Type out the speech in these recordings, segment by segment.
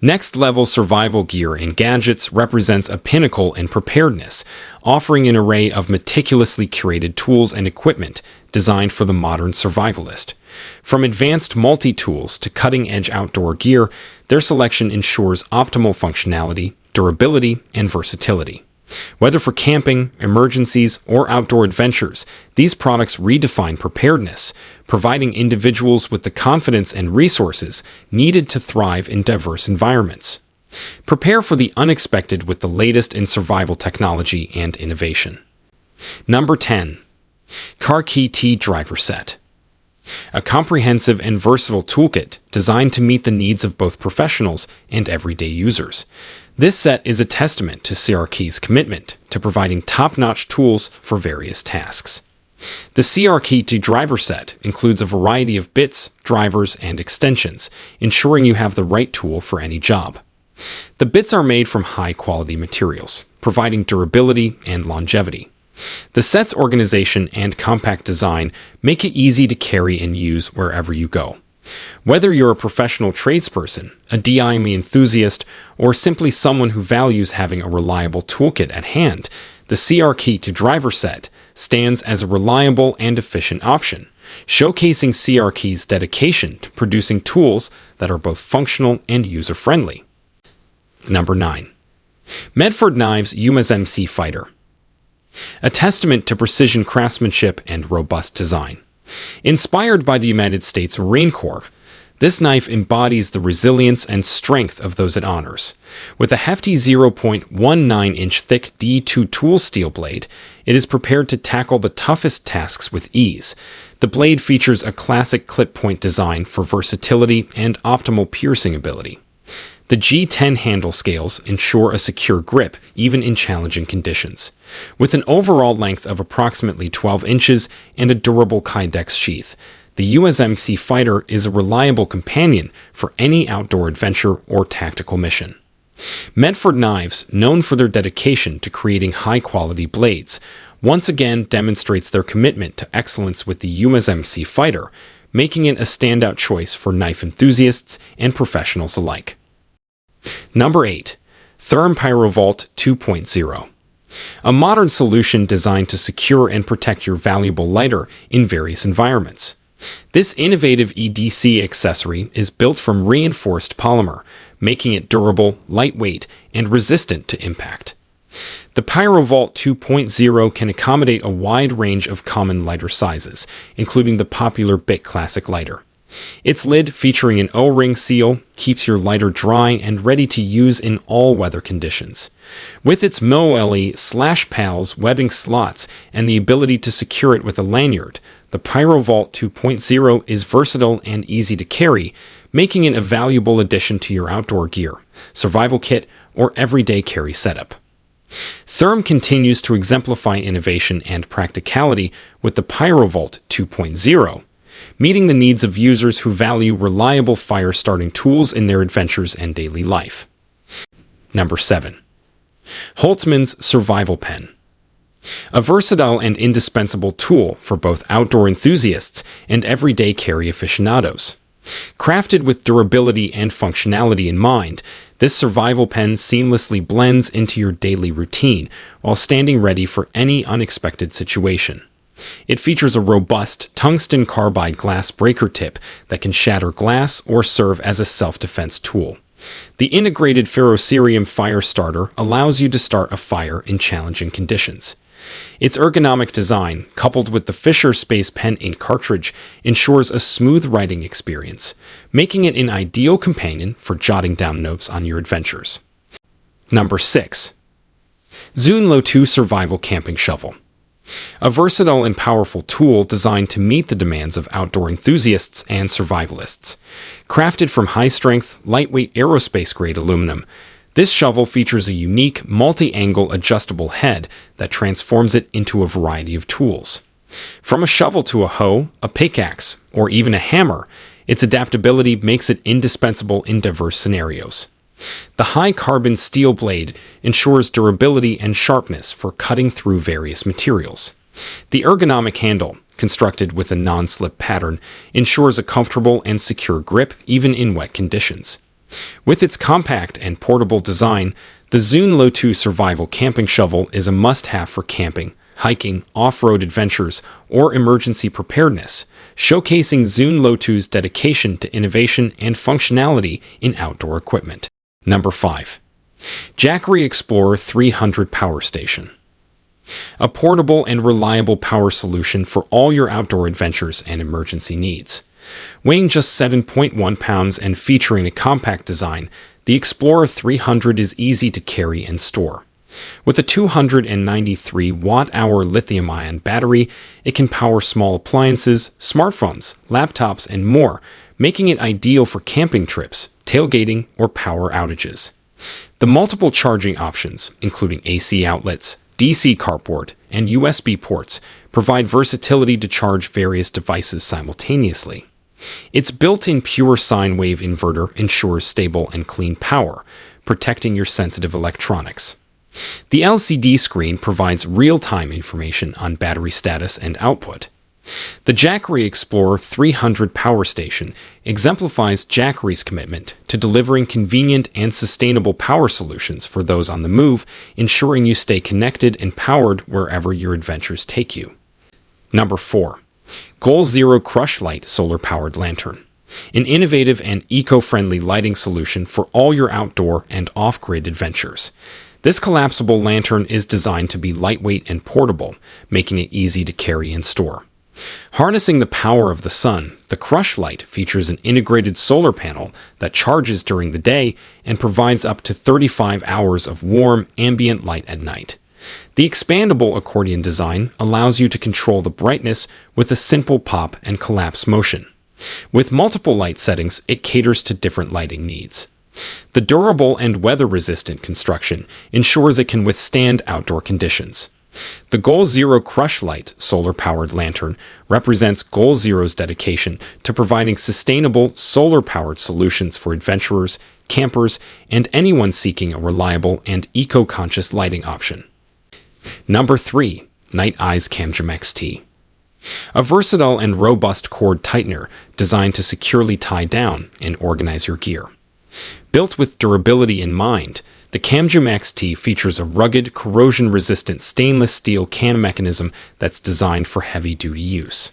Next-level survival gear and gadgets represents a pinnacle in preparedness, offering an array of meticulously curated tools and equipment designed for the modern survivalist. From advanced multi-tools to cutting-edge outdoor gear, their selection ensures optimal functionality, durability, and versatility. Whether for camping, emergencies, or outdoor adventures, these products redefine preparedness, providing individuals with the confidence and resources needed to thrive in diverse environments. Prepare for the unexpected with the latest in survival technology and innovation. Number 10. CRK T Driver Set. A comprehensive and versatile toolkit designed to meet the needs of both professionals and everyday users. This set is a testament to CRK's commitment to providing top-notch tools for various tasks. The CRK T Driver Set includes a variety of bits, drivers, and extensions, ensuring you have the right tool for any job. The bits are made from high-quality materials, providing durability and longevity. The set's organization and compact design make it easy to carry and use wherever you go. Whether you're a professional tradesperson, a DIY enthusiast, or simply someone who values having a reliable toolkit at hand, the CRK T Driver Set stands as a reliable and efficient option, showcasing CRK's dedication to producing tools that are both functional and user-friendly. Number 9. Medford Knives USMC Fighter. A testament to precision craftsmanship and robust design. Inspired by the United States Marine Corps, this knife embodies the resilience and strength of those it honors. With a hefty 0.19-inch thick D2 tool steel blade, it is prepared to tackle the toughest tasks with ease. The blade features a classic clip point design for versatility and optimal piercing ability. The G10 handle scales ensure a secure grip even in challenging conditions. With an overall length of approximately 12 inches and a durable Kydex sheath, the USMC Fighter is a reliable companion for any outdoor adventure or tactical mission. Medford Knives, known for their dedication to creating high-quality blades, once again demonstrates their commitment to excellence with the USMC Fighter, making it a standout choice for knife enthusiasts and professionals alike. Number 8. Therm PyroVault 2.0. A modern solution designed to secure and protect your valuable lighter in various environments. This innovative EDC accessory is built from reinforced polymer, making it durable, lightweight, and resistant to impact. The PyroVault 2.0 can accommodate a wide range of common lighter sizes, including the popular Bic Classic lighter. Its lid, featuring an O-ring seal, keeps your lighter dry and ready to use in all weather conditions. With its MOLE/PALS webbing slots and the ability to secure it with a lanyard, the PyroVault 2.0 is versatile and easy to carry, making it a valuable addition to your outdoor gear, survival kit, or everyday carry setup. Therm continues to exemplify innovation and practicality with the PyroVault 2.0, meeting the needs of users who value reliable fire-starting tools in their adventures and daily life. Number 7. Holtzmans Survival Pen. A versatile and indispensable tool for both outdoor enthusiasts and everyday carry aficionados. Crafted with durability and functionality in mind, this survival pen seamlessly blends into your daily routine while standing ready for any unexpected situation. It features a robust tungsten carbide glass breaker tip that can shatter glass or serve as a self-defense tool. The integrated ferrocerium fire starter allows you to start a fire in challenging conditions. Its ergonomic design, coupled with the Fisher Space Pen ink cartridge, ensures a smooth writing experience, making it an ideal companion for jotting down notes on your adventures. Number 6. Zune Lotoo Survival Camping Shovel. A versatile and powerful tool designed to meet the demands of outdoor enthusiasts and survivalists. Crafted from high-strength, lightweight aerospace-grade aluminum, this shovel features a unique, multi-angle adjustable head that transforms it into a variety of tools. From a shovel to a hoe, a pickaxe, or even a hammer, its adaptability makes it indispensable in diverse scenarios. The high-carbon steel blade ensures durability and sharpness for cutting through various materials. The ergonomic handle, constructed with a non-slip pattern, ensures a comfortable and secure grip even in wet conditions. With its compact and portable design, the Zune Lotoo Survival Camping Shovel is a must-have for camping, hiking, off-road adventures, or emergency preparedness, showcasing Zune Lotoo's dedication to innovation and functionality in outdoor equipment. Number 5. Jackery Explorer 300 Power Station. A portable and reliable power solution for all your outdoor adventures and emergency needs. Weighing just 7.1 pounds and featuring a compact design, the Explorer 300 is easy to carry and store. With a 293 watt-hour lithium-ion battery, it can power small appliances, smartphones, laptops, and more, making it ideal for camping trips, tailgating, or power outages. The multiple charging options, including AC outlets, DC carport, and USB ports, provide versatility to charge various devices simultaneously. Its built-in pure sine wave inverter ensures stable and clean power, protecting your sensitive electronics. The LCD screen provides real-time information on battery status and output. The Jackery Explorer 300 Power Station exemplifies Jackery's commitment to delivering convenient and sustainable power solutions for those on the move, ensuring you stay connected and powered wherever your adventures take you. Number 4. GoZero Crush Light Solar-Powered Lantern. An innovative and eco-friendly lighting solution for all your outdoor and off-grid adventures. This collapsible lantern is designed to be lightweight and portable, making it easy to carry and store. Harnessing the power of the sun, the Crush Light features an integrated solar panel that charges during the day and provides up to 35 hours of warm, ambient light at night. The expandable accordion design allows you to control the brightness with a simple pop and collapse motion. With multiple light settings, it caters to different lighting needs. The durable and weather-resistant construction ensures it can withstand outdoor conditions. The GoZero Crush Light solar-powered lantern represents GoZero's dedication to providing sustainable, solar-powered solutions for adventurers, campers, and anyone seeking a reliable and eco-conscious lighting option. Number 3. Nite Ize CamJam XT. A versatile and robust cord tightener designed to securely tie down and organize your gear. Built with durability in mind, the CamJam XT features a rugged, corrosion-resistant stainless steel can mechanism that's designed for heavy-duty use.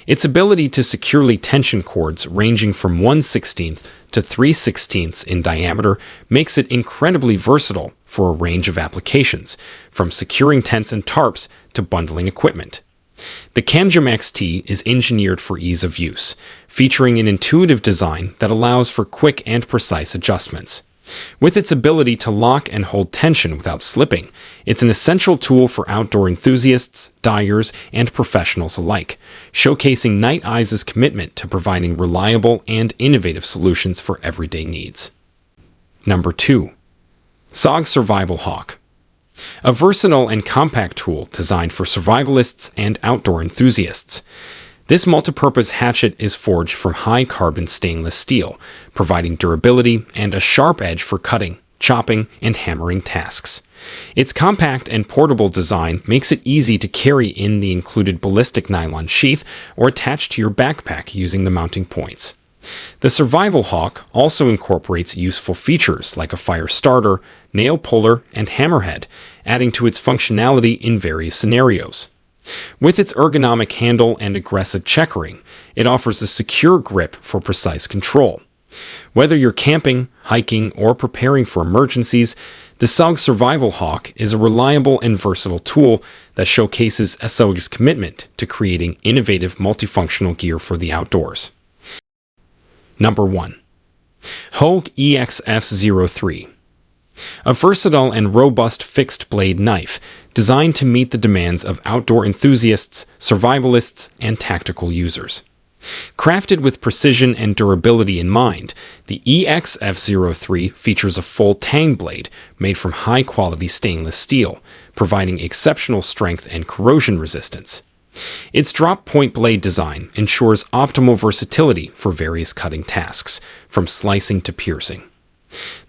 Its ability to securely tension cords ranging from 1/16 to 3/16 in diameter makes it incredibly versatile for a range of applications, from securing tents and tarps to bundling equipment. The CamJam XT is engineered for ease of use, featuring an intuitive design that allows for quick and precise adjustments. With its ability to lock and hold tension without slipping, it's an essential tool for outdoor enthusiasts, dyers, and professionals alike, showcasing Nite Ize's commitment to providing reliable and innovative solutions for everyday needs. Number 2. Sog Survival Hawk. A versatile and compact tool designed for survivalists and outdoor enthusiasts. This multipurpose hatchet is forged from high-carbon stainless steel, providing durability and a sharp edge for cutting, chopping, and hammering tasks. Its compact and portable design makes it easy to carry in the included ballistic nylon sheath or attach to your backpack using the mounting points. The Survival Hawk also incorporates useful features like a fire starter, nail puller, and hammerhead, adding to its functionality in various scenarios. With its ergonomic handle and aggressive checkering, it offers a secure grip for precise control. Whether you're camping, hiking, or preparing for emergencies, the Sog Survival Hawk is a reliable and versatile tool that showcases Sog's commitment to creating innovative multifunctional gear for the outdoors. Number 1. Hogue EXF03. A versatile and robust fixed-blade knife designed to meet the demands of outdoor enthusiasts, survivalists, and tactical users. Crafted with precision and durability in mind, the EXF03 features a full tang blade made from high-quality stainless steel, providing exceptional strength and corrosion resistance. Its drop-point blade design ensures optimal versatility for various cutting tasks, from slicing to piercing.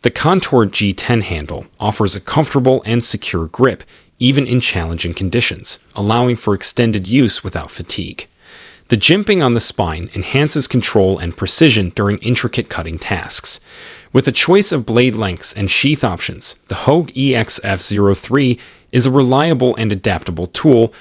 The contoured G10 handle offers a comfortable and secure grip, even in challenging conditions, allowing for extended use without fatigue. The jimping on the spine enhances control and precision during intricate cutting tasks. With a choice of blade lengths and sheath options, the Hogue EXF03 is a reliable and adaptable tool